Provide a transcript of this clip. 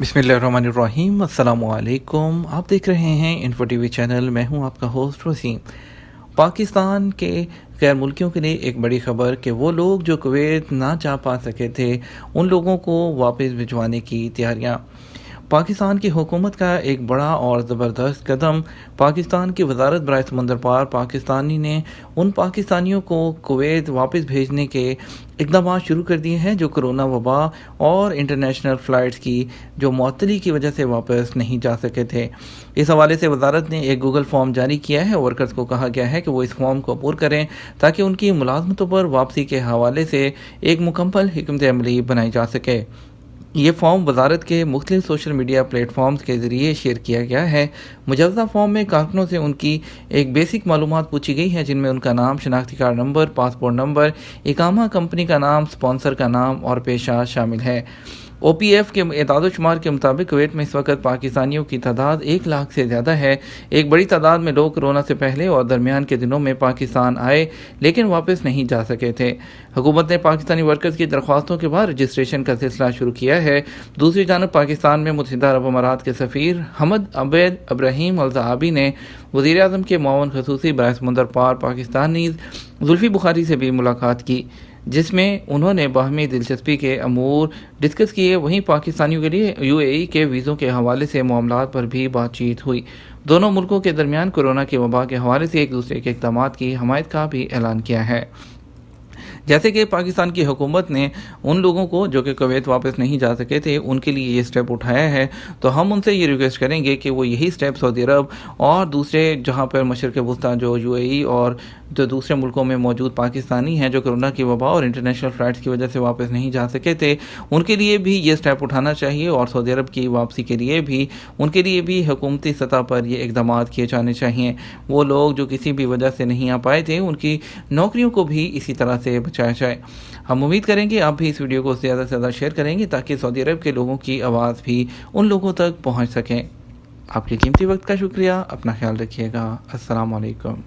बिस्मिल्लाहिर्रहमानिर्रहीम। अस्सलामुअलैकुम। आप देख रहे हैं इन्फो टीवी चैनल। मैं हूं आपका होस्ट वसीम। पाकिस्तान के गैर मुल्कियों के लिए एक बड़ी खबर कि वो लोग जो कुवैत ना जा पा सके थे उन लोगों को वापस भिजवाने की तैयारियां। पाकिस्तान की हुकूमत का एक बड़ा और ज़बरदस्त कदम। पाकिस्तान की वजारत बराए समंदर पार पाकिस्तानी ने उन पाकिस्तानियों को कुवैत वापस भेजने के इकदाम शुरू कर दिए हैं जो कोरोना वबा और इंटरनेशनल फ़्लाइट्स की जो मुअत्तली की वजह से वापस नहीं जा सके थे। इस हवाले से वजारत ने एक गूगल फॉर्म जारी किया है। वर्कर्स को कहा गया है कि वो इस फॉर्म को पूरा करें ताकि उनकी मुलाजमतों पर वापसी के हवाले से एक मुकम्मल हिकमत अमली बनाई जा सके। ये फॉर्म वजारत के मुख्तलिफ सोशल मीडिया प्लेटफॉर्म्स के ज़रिए शेयर किया गया है। मुजवज़ा फॉर्म में कारकुनों से उनकी एक बेसिक मालूमात पूछी गई है जिनमें उनका नाम, शनाख्ती कार्ड नंबर, पासपोर्ट नंबर, इकामा, कंपनी का नाम, स्पॉन्सर का नाम और पेशा शामिल है। OPF के एदाद-ओ-शुमार के मुताबिक कुवैत में इस वक्त पाकिस्तानियों की तादाद 1 लाख से ज़्यादा है। एक बड़ी तादाद में लोग कोरोना से पहले और दरमियान के दिनों में पाकिस्तान आए लेकिन वापस नहीं जा सके थे। हुकूमत ने पाकिस्तानी वर्कर्स की दरख्वास्तों के बाद रजिस्ट्रेशन का सिलसिला शुरू किया है। दूसरी जानब पाकिस्तान में मुत्तहिदा अरब अमारात के सफ़ीर हमद अबैद इब्राहिम अल-ज़हाबी ने वज़ीर आज़म के मुआवन ख़ुसूसी बराए समंदर पार पाकिस्तानी जुल्फ़ी बुखारी से भी मुलाकात की, जिसमें उन्होंने बाहमी दिलचस्पी के अमूर डिस्कस किए। वहीं पाकिस्तानियों के लिए UAE के वीज़ों के हवाले से मामलात पर भी बातचीत हुई। दोनों मुल्कों के दरमियान कोरोना के वबा के हवाले से एक दूसरे के इक़दामात की हमायत का भी ऐलान किया है। जैसे कि पाकिस्तान की हुकूमत ने उन लोगों को जो कि कुवैत वापस नहीं जा सके थे उनके लिए ये स्टेप उठाया है, तो हम उनसे ये रिक्वेस्ट करेंगे कि वो यही स्टेप सऊदी अरब और दूसरे जहाँ पर मशरक़ वस्ता जो UAE और जो दूसरे मुल्कों में मौजूद पाकिस्तानी हैं जो कोरोना की वबा और इंटरनेशनल फ़्लाइट्स की वजह से वापस नहीं जा सके थे उनके लिए भी ये स्टेप उठाना चाहिए। और सऊदी अरब की वापसी के लिए भी उनके लिए भी हुकूमती सतह पर ये इक़दाम किए जाने चाहिए। वो लोग जो किसी भी वजह से नहीं आ पाए थे उनकी नौकरियों को भी इसी तरह से बचाया जाए। हम उम्मीद करेंगे आप भी इस वीडियो को ज़्यादा से ज़्यादा शेयर करेंगे ताकि सऊदी अरब के लोगों की आवाज़ भी उन लोगों तक पहुँच सकें। आपके कीमती वक्त का शुक्रिया। अपना ख्याल रखिएगा। अस्सलाम वालेकुम।